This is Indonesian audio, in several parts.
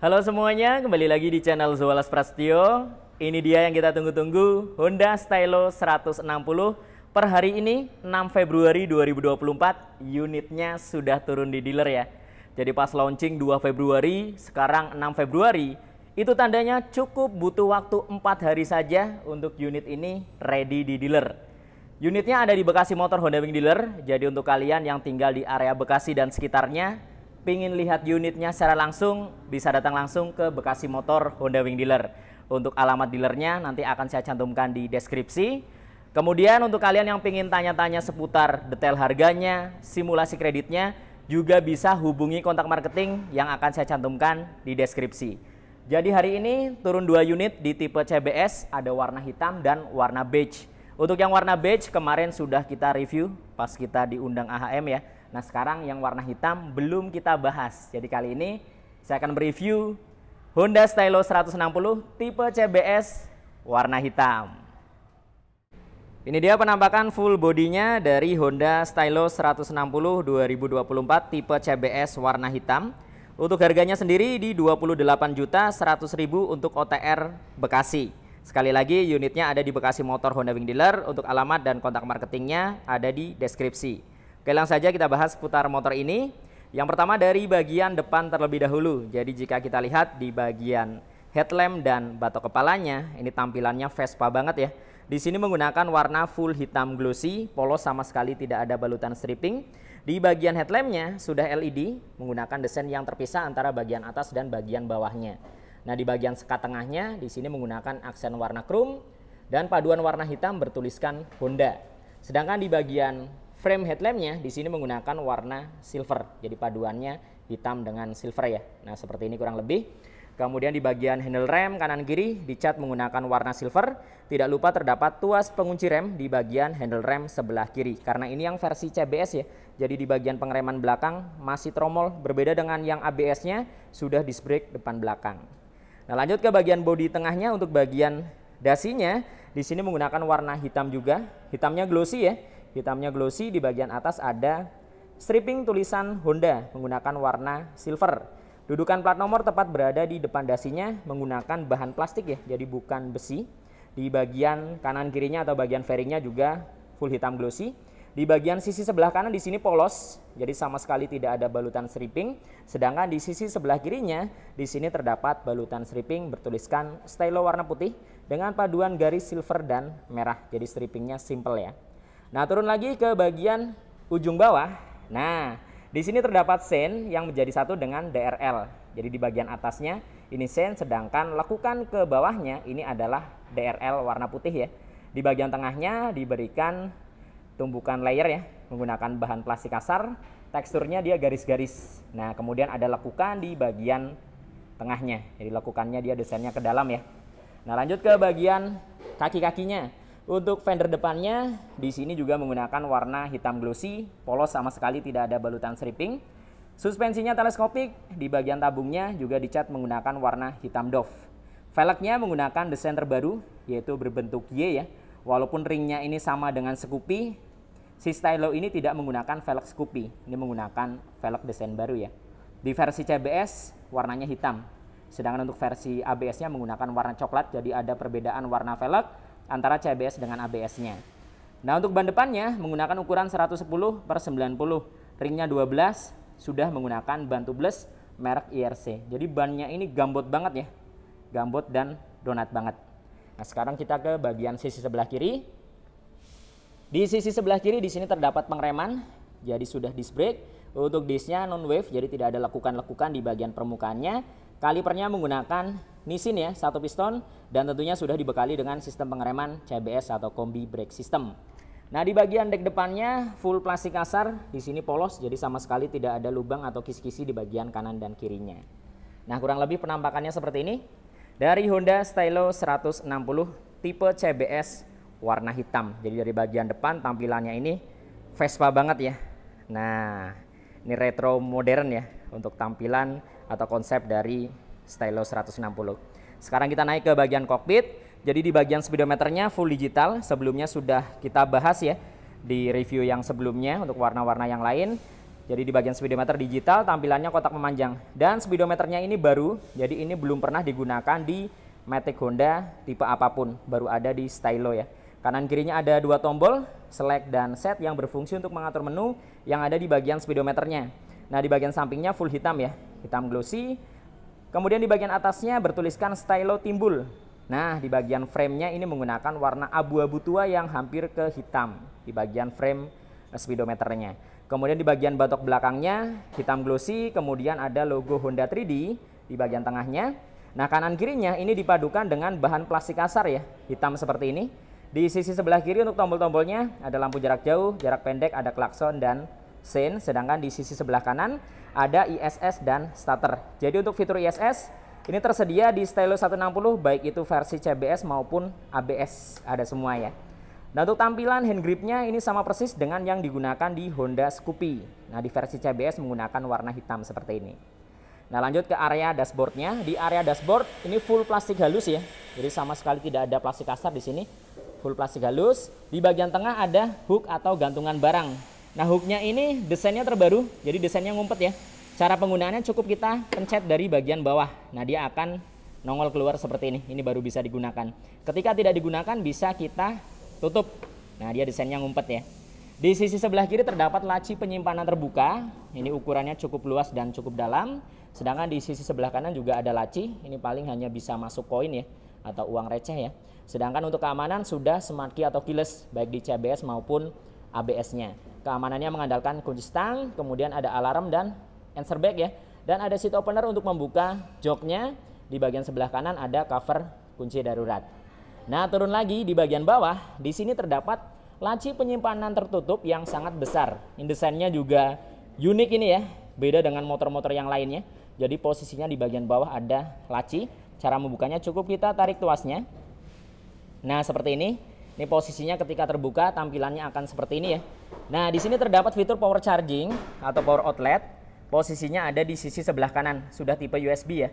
Halo semuanya, kembali lagi di channel Zoalas Prasetyo. Ini dia yang kita tunggu-tunggu, Honda Stylo 160. Per hari ini, 6 Februari 2024, unitnya sudah turun di dealer ya. Jadi pas launching 2 Februari, sekarang 6 Februari, itu tandanya cukup butuh waktu 4 hari saja untuk unit ini ready di dealer. Unitnya ada di Bekasi Motor Honda Wing Dealer, jadi untuk kalian yang tinggal di area Bekasi dan sekitarnya, pingin lihat unitnya secara langsung, bisa datang langsung ke Bekasi Motor Honda Wing Dealer. Untuk alamat dealernya nanti akan saya cantumkan di deskripsi. Kemudian untuk kalian yang pingin tanya-tanya seputar detail harganya, simulasi kreditnya, juga bisa hubungi kontak marketing yang akan saya cantumkan di deskripsi. Jadi hari ini turun 2 unit di tipe CBS, ada warna hitam dan warna beige. Untuk yang warna beige kemarin sudah kita review pas kita diundang AHM ya. Nah sekarang yang warna hitam belum kita bahas. Jadi kali ini saya akan mereview Honda Stylo 160 tipe CBS warna hitam. Ini dia penampakan full bodinya dari Honda Stylo 160 2024 tipe CBS warna hitam. Untuk harganya sendiri di 28.100.000 untuk OTR Bekasi. Sekali lagi unitnya ada di Bekasi Motor Honda Wing Dealer. Untuk alamat dan kontak marketingnya ada di deskripsi. Oke, langsung saja kita bahas seputar motor ini. Yang pertama dari bagian depan terlebih dahulu. Jadi jika kita lihat di bagian headlamp dan batok kepalanya, ini tampilannya Vespa banget ya. Di sini menggunakan warna full hitam glossy, polos sama sekali tidak ada balutan stripping. Di bagian headlampnya sudah LED menggunakan desain yang terpisah antara bagian atas dan bagian bawahnya. Nah di bagian sekat tengahnya di sini menggunakan aksen warna chrome dan paduan warna hitam bertuliskan Honda. Sedangkan di bagian frame headlampnya di sini menggunakan warna silver. Jadi paduannya hitam dengan silver ya. Nah seperti ini kurang lebih. Kemudian di bagian handle rem kanan kiri dicat menggunakan warna silver. Tidak lupa terdapat tuas pengunci rem di bagian handle rem sebelah kiri. Karena ini yang versi CBS ya. Jadi di bagian pengereman belakang masih tromol, berbeda dengan yang ABS-nya sudah disc brake depan belakang. Nah lanjut ke bagian bodi tengahnya. Untuk bagian dasinya di sini menggunakan warna hitam juga. Hitamnya glossy ya. Hitamnya glossy, di bagian atas ada stripping tulisan Honda menggunakan warna silver. Dudukan plat nomor tepat berada di depan dasinya menggunakan bahan plastik ya, jadi bukan besi. Di bagian kanan kirinya atau bagian fairingnya juga full hitam glossy. Di bagian sisi sebelah kanan di sini polos, jadi sama sekali tidak ada balutan stripping. Sedangkan di sisi sebelah kirinya di sini terdapat balutan stripping bertuliskan Stylo warna putih dengan paduan garis silver dan merah. Jadi strippingnya simple ya. Nah turun lagi ke bagian ujung bawah. Nah di sini terdapat sein yang menjadi satu dengan DRL. Jadi di bagian atasnya ini sein, sedangkan lekukan ke bawahnya ini adalah DRL warna putih ya. Di bagian tengahnya diberikan tumbukan layer ya, menggunakan bahan plastik kasar, teksturnya dia garis-garis. Nah kemudian ada lekukan di bagian tengahnya, jadi lekukannya dia desainnya ke dalam ya. Nah lanjut ke bagian kaki-kakinya. Untuk fender depannya di sini juga menggunakan warna hitam glossy, polos sama sekali tidak ada balutan stripping. Suspensinya teleskopik, di bagian tabungnya juga dicat menggunakan warna hitam doff. Velgnya menggunakan desain terbaru yaitu berbentuk Y ya. Walaupun ringnya ini sama dengan Scoopy, si Stylo ini tidak menggunakan velg Scoopy. Ini menggunakan velg desain baru ya. Di versi CBS warnanya hitam. Sedangkan untuk versi ABS-nya menggunakan warna coklat. Jadi ada perbedaan warna velg antara CBS dengan ABS-nya. Nah untuk ban depannya menggunakan ukuran 110/90. Ringnya 12, sudah menggunakan ban tubeless merek IRC. Jadi bannya ini gambot banget ya. Gambot dan donat banget. Nah, sekarang kita ke bagian sisi sebelah kiri. Di sisi sebelah kiri di sini terdapat pengereman, jadi sudah disc brake. Untuk discnya non wave, jadi tidak ada lekukan-lekukan di bagian permukaannya. Kalipernya menggunakan Nissin ya, satu piston, dan tentunya sudah dibekali dengan sistem pengereman CBS atau Combi Brake System. Nah, di bagian dek depannya full plastik kasar, di sini polos, jadi sama sekali tidak ada lubang atau kisi-kisi di bagian kanan dan kirinya. Nah, kurang lebih penampakannya seperti ini. Dari Honda Stylo 160 tipe CBS warna hitam. Jadi dari bagian depan tampilannya ini Vespa banget ya. Nah ini retro modern ya untuk tampilan atau konsep dari Stylo 160. Sekarang kita naik ke bagian kokpit. Jadi di bagian speedometernya full digital. Sebelumnya sudah kita bahas ya di review yang sebelumnya untuk warna-warna yang lain. Jadi di bagian speedometer digital, tampilannya kotak memanjang. Dan speedometernya ini baru, jadi ini belum pernah digunakan di Matic Honda tipe apapun, baru ada di Stylo ya. Kanan kirinya ada dua tombol, select dan set yang berfungsi untuk mengatur menu yang ada di bagian speedometernya. Nah di bagian sampingnya full hitam ya, hitam glossy. Kemudian di bagian atasnya bertuliskan Stylo Timbul. Nah di bagian framenya ini menggunakan warna abu-abu tua yang hampir ke hitam di bagian frame speedometernya. Kemudian di bagian batok belakangnya hitam glossy, kemudian ada logo Honda 3D di bagian tengahnya. Nah kanan kirinya ini dipadukan dengan bahan plastik kasar ya, hitam seperti ini. Di sisi sebelah kiri untuk tombol-tombolnya ada lampu jarak jauh, jarak pendek, ada klakson dan sein. Sedangkan di sisi sebelah kanan ada ISS dan starter. Jadi untuk fitur ISS ini tersedia di Stylo 160 baik itu versi CBS maupun ABS, ada semua ya. Nah untuk tampilan hand gripnya ini sama persis dengan yang digunakan di Honda Scoopy. Nah di versi CBS menggunakan warna hitam seperti ini. Nah lanjut ke area dashboardnya. Di area dashboard ini full plastik halus ya. Jadi sama sekali tidak ada plastik kasar di sini. Full plastik halus. Di bagian tengah ada hook atau gantungan barang. Nah hooknya ini desainnya terbaru. Jadi desainnya ngumpet ya. Cara penggunaannya cukup kita pencet dari bagian bawah. Nah dia akan nongol keluar seperti ini. Ini baru bisa digunakan. Ketika tidak digunakan bisa kita tutup. Nah dia desainnya ngumpet ya. Di sisi sebelah kiri terdapat laci penyimpanan terbuka. Ini ukurannya cukup luas dan cukup dalam. Sedangkan di sisi sebelah kanan juga ada laci. Ini paling hanya bisa masuk koin ya, atau uang receh ya. Sedangkan untuk keamanan sudah smart key atau keyless baik di CBS maupun ABS-nya. Keamanannya mengandalkan kunci stang, kemudian ada alarm dan answer back ya. Dan ada seat opener untuk membuka joknya. Di bagian sebelah kanan ada cover kunci darurat. Nah, turun lagi di bagian bawah, di sini terdapat laci penyimpanan tertutup yang sangat besar. Ini desainnya juga unik ini ya, beda dengan motor-motor yang lainnya. Jadi posisinya di bagian bawah ada laci. Cara membukanya cukup kita tarik tuasnya. Nah, seperti ini. Ini posisinya ketika terbuka tampilannya akan seperti ini ya. Nah, di sini terdapat fitur power charging atau power outlet. Posisinya ada di sisi sebelah kanan, sudah tipe USB ya.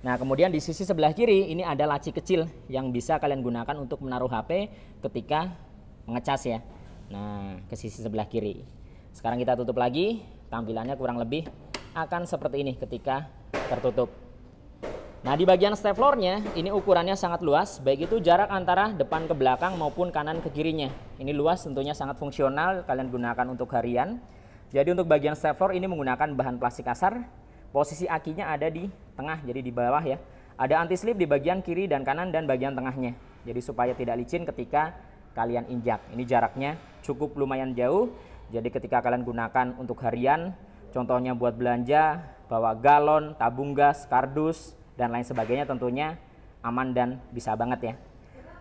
Nah kemudian di sisi sebelah kiri ini ada laci kecil yang bisa kalian gunakan untuk menaruh HP ketika mengecas ya. Nah ke sisi sebelah kiri. Sekarang kita tutup lagi, tampilannya kurang lebih akan seperti ini ketika tertutup. Nah di bagian stepfloornya ini ukurannya sangat luas, baik itu jarak antara depan ke belakang maupun kanan ke kirinya. Ini luas tentunya sangat fungsional kalian gunakan untuk harian. Jadi untuk bagian stepfloor ini menggunakan bahan plastik kasar. Posisi akinya ada di tengah, jadi di bawah ya. Ada anti slip di bagian kiri dan kanan dan bagian tengahnya. Jadi supaya tidak licin ketika kalian injak. Ini jaraknya cukup lumayan jauh. Jadi ketika kalian gunakan untuk harian, contohnya buat belanja, bawa galon, tabung gas, kardus, dan lain sebagainya tentunya aman dan bisa banget ya.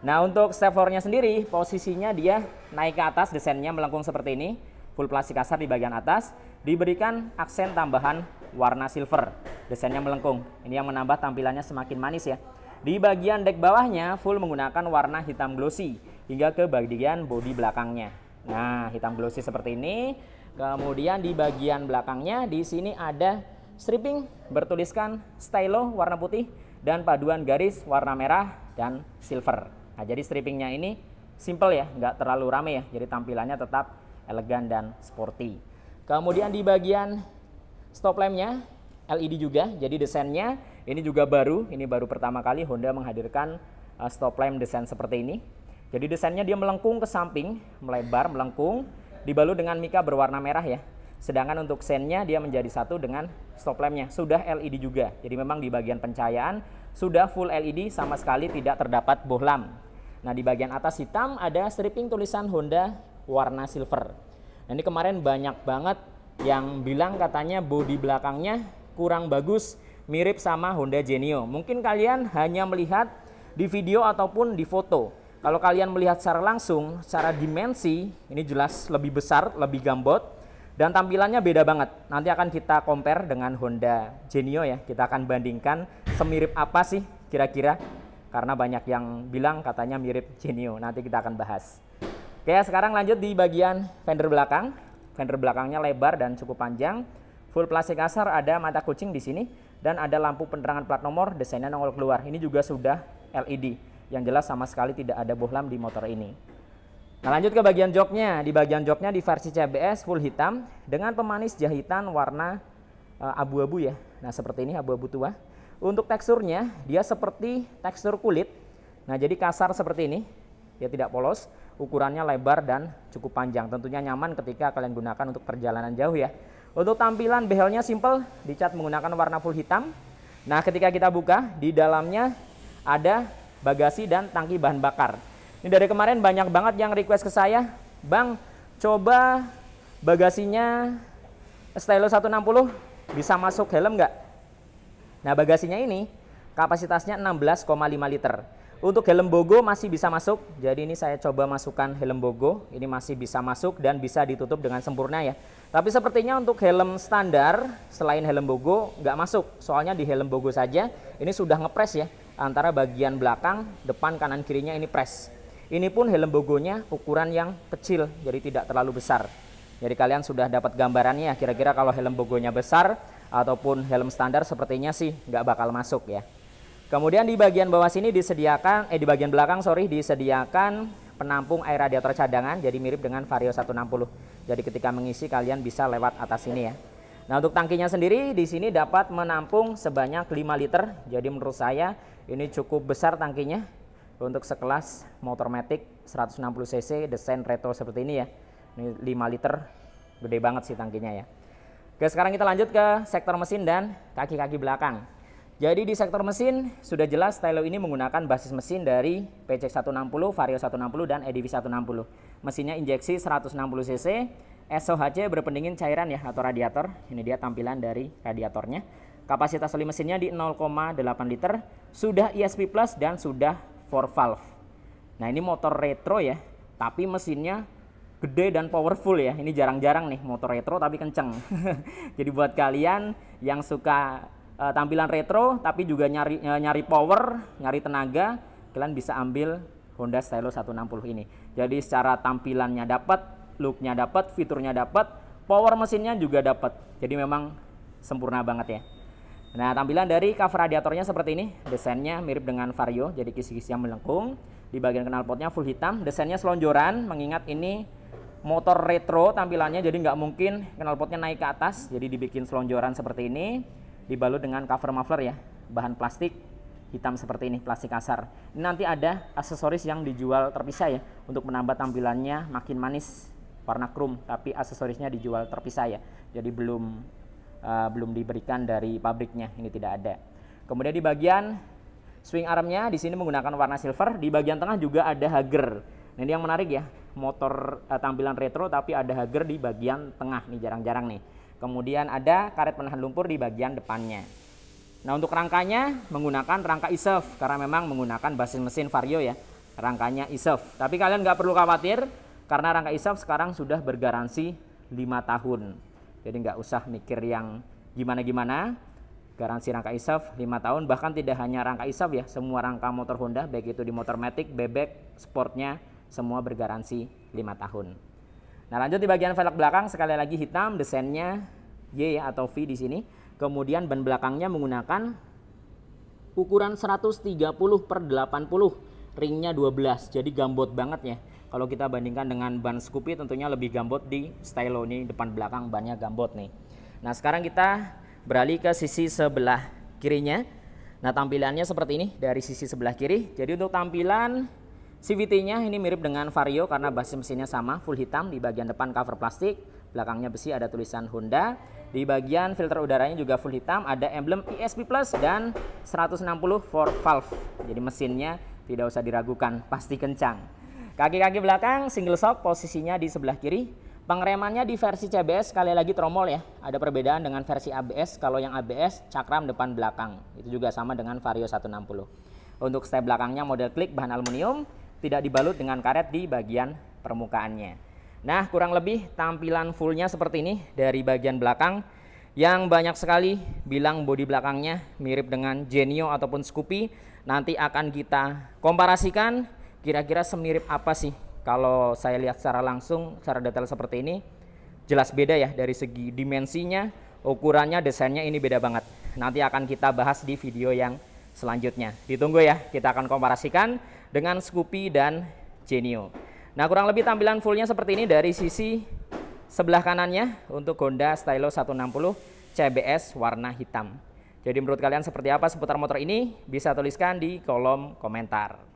Nah untuk stepfloornya sendiri, posisinya dia naik ke atas, desainnya melengkung seperti ini. Full plastik kasar di bagian atas, diberikan aksen tambahan warna silver. Desainnya melengkung. Ini yang menambah tampilannya semakin manis ya. Di bagian dek bawahnya full menggunakan warna hitam glossy hingga ke bagian bodi belakangnya. Nah, hitam glossy seperti ini. Kemudian di bagian belakangnya di sini ada stripping bertuliskan Stylo warna putih dan paduan garis warna merah dan silver. Nah, jadi strippingnya ini simple ya, nggak terlalu rame ya. Jadi tampilannya tetap elegan dan sporty. Kemudian di bagian stop lampnya LED juga, jadi desainnya ini juga baru. Ini baru pertama kali Honda menghadirkan stop lamp desain seperti ini. Jadi desainnya dia melengkung ke samping, melebar, melengkung, dibalut dengan mika berwarna merah ya. Sedangkan untuk seinnya dia menjadi satu dengan stop lampnya, sudah LED juga. Jadi memang di bagian pencahayaan sudah full LED, sama sekali tidak terdapat bohlam. Nah di bagian atas hitam ada stripping tulisan Honda warna silver. Nah, ini kemarin banyak banget yang bilang katanya bodi belakangnya kurang bagus, mirip sama Honda Genio. Mungkin kalian hanya melihat di video ataupun di foto. Kalau kalian melihat secara langsung, secara dimensi, ini jelas lebih besar, lebih gambot, dan tampilannya beda banget. Nanti akan kita compare dengan Honda Genio ya. Kita akan bandingkan semirip apa sih kira-kira. Karena banyak yang bilang katanya mirip Genio. Nanti kita akan bahas. Oke, sekarang lanjut di bagian fender belakang. Fender belakangnya lebar dan cukup panjang. Full plastik kasar, ada mata kucing di sini dan ada lampu penerangan plat nomor, desainnya nongol keluar. Ini juga sudah LED. Yang jelas sama sekali tidak ada bohlam di motor ini. Nah, lanjut ke bagian joknya. Di bagian joknya di versi CBS full hitam dengan pemanis jahitan warna abu-abu ya. Nah, seperti ini abu-abu tua. Untuk teksturnya dia seperti tekstur kulit. Nah, jadi kasar seperti ini. Dia tidak polos, ukurannya lebar dan cukup panjang. Tentunya nyaman ketika kalian gunakan untuk perjalanan jauh ya. Untuk tampilan behelnya simple, dicat menggunakan warna full hitam. Nah, ketika kita buka, di dalamnya ada bagasi dan tangki bahan bakar. Ini dari kemarin banyak banget yang request ke saya, Bang, coba bagasinya Stylo 160 bisa masuk helm nggak? Nah, bagasinya ini kapasitasnya 16,5 liter. Untuk helm Bogo masih bisa masuk, jadi ini saya coba masukkan helm Bogo, ini masih bisa masuk dan bisa ditutup dengan sempurna ya. Tapi sepertinya untuk helm standar selain helm Bogo nggak masuk, soalnya di helm Bogo saja ini sudah ngepres ya, antara bagian belakang, depan, kanan, kirinya ini press. Ini pun helm Bogonya ukuran yang kecil, jadi tidak terlalu besar. Jadi kalian sudah dapat gambarannya, kira-kira kalau helm Bogonya besar ataupun helm standar sepertinya sih nggak bakal masuk ya. Kemudian di bagian bawah sini disediakan, di bagian belakang disediakan penampung air radiator cadangan, jadi mirip dengan Vario 160. Jadi ketika mengisi kalian bisa lewat atas sini ya. Nah, untuk tangkinya sendiri di sini dapat menampung sebanyak 5 liter. Jadi menurut saya ini cukup besar tangkinya untuk sekelas motor matic 160 cc desain retro seperti ini ya. Ini 5 liter, gede banget sih tangkinya ya. Oke, sekarang kita lanjut ke sektor mesin dan kaki-kaki belakang. Jadi di sektor mesin sudah jelas Stylo ini menggunakan basis mesin dari PCX 160, Vario 160 dan EDV 160. Mesinnya injeksi 160 cc, SOHC berpendingin cairan ya atau radiator. Ini dia tampilan dari radiatornya. Kapasitas oli mesinnya di 0,8 liter, sudah ESP Plus dan sudah 4 valve. Nah, ini motor retro ya, tapi mesinnya gede dan powerful ya. Ini jarang-jarang nih motor retro tapi kenceng. Jadi buat kalian yang suka tampilan retro tapi juga nyari power, nyari tenaga, kalian bisa ambil Honda Stylo 160 ini. Jadi secara tampilannya dapat, looknya dapat, fiturnya dapat, power mesinnya juga dapat. Jadi memang sempurna banget ya. Nah, tampilan dari cover radiatornya seperti ini. Desainnya mirip dengan Vario, jadi kisi-kisi yang melengkung. Di bagian knalpotnya full hitam, desainnya selonjoran, mengingat ini motor retro tampilannya, jadi nggak mungkin knalpotnya naik ke atas. Jadi dibikin selonjoran seperti ini. Dibalut dengan cover muffler ya, bahan plastik hitam seperti ini, plastik kasar. Ini nanti ada aksesoris yang dijual terpisah ya, untuk menambah tampilannya makin manis, warna chrome, tapi aksesorisnya dijual terpisah ya. Jadi belum diberikan dari pabriknya, ini tidak ada. Kemudian di bagian swing armnya di sini menggunakan warna silver, di bagian tengah juga ada hager. Nah, ini yang menarik ya, motor tampilan retro tapi ada hager di bagian tengah, nih jarang-jarang nih. Kemudian ada karet penahan lumpur di bagian depannya. Nah, untuk rangkanya menggunakan rangka ISEF karena memang menggunakan basis mesin Vario ya. Rangkanya ISEF. Tapi kalian nggak perlu khawatir karena rangka ISEF sekarang sudah bergaransi 5 tahun. Jadi nggak usah mikir yang gimana-gimana. Garansi rangka ISEF 5 tahun, bahkan tidak hanya rangka ISEF ya, semua rangka motor Honda baik itu di motor matic, bebek, sportnya semua bergaransi 5 tahun. Nah, lanjut di bagian velg belakang sekali lagi hitam, desainnya Y atau V di sini. Kemudian ban belakangnya menggunakan ukuran 130/80, ringnya 12. Jadi gambot banget ya. Kalau kita bandingkan dengan ban Scoopy tentunya lebih gambot di Stylo ini, depan belakang bannya gambot nih. Nah, sekarang kita beralih ke sisi sebelah kirinya. Nah, tampilannya seperti ini dari sisi sebelah kiri. Jadi untuk tampilan CVT-nya ini mirip dengan Vario karena basis mesinnya sama, full hitam. Di bagian depan cover plastik, belakangnya besi, ada tulisan Honda. Di bagian filter udaranya juga full hitam, ada emblem ESP Plus dan 160 4 valve. Jadi mesinnya tidak usah diragukan, pasti kencang. Kaki-kaki belakang single shock, posisinya di sebelah kiri. Pengeremannya di versi CBS sekali lagi tromol ya. Ada perbedaan dengan versi ABS, kalau yang ABS cakram depan belakang. Itu juga sama dengan Vario 160. Untuk step belakangnya model klik bahan aluminium, tidak dibalut dengan karet di bagian permukaannya. Nah, kurang lebih tampilan fullnya seperti ini dari bagian belakang. Yang banyak sekali bilang bodi belakangnya mirip dengan Genio ataupun Scoopy. Nanti akan kita komparasikan kira-kira semirip apa sih. Kalau saya lihat secara langsung, secara detail seperti ini, jelas beda ya dari segi dimensinya, ukurannya, desainnya ini beda banget. Nanti akan kita bahas di video yang selanjutnya. Ditunggu ya, kita akan komparasikan dengan Scoopy dan Genio. Nah, kurang lebih tampilan fullnya seperti ini dari sisi sebelah kanannya untuk Honda Stylo 160 CBS warna hitam. Jadi menurut kalian seperti apa seputar motor ini? Bisa tuliskan di kolom komentar.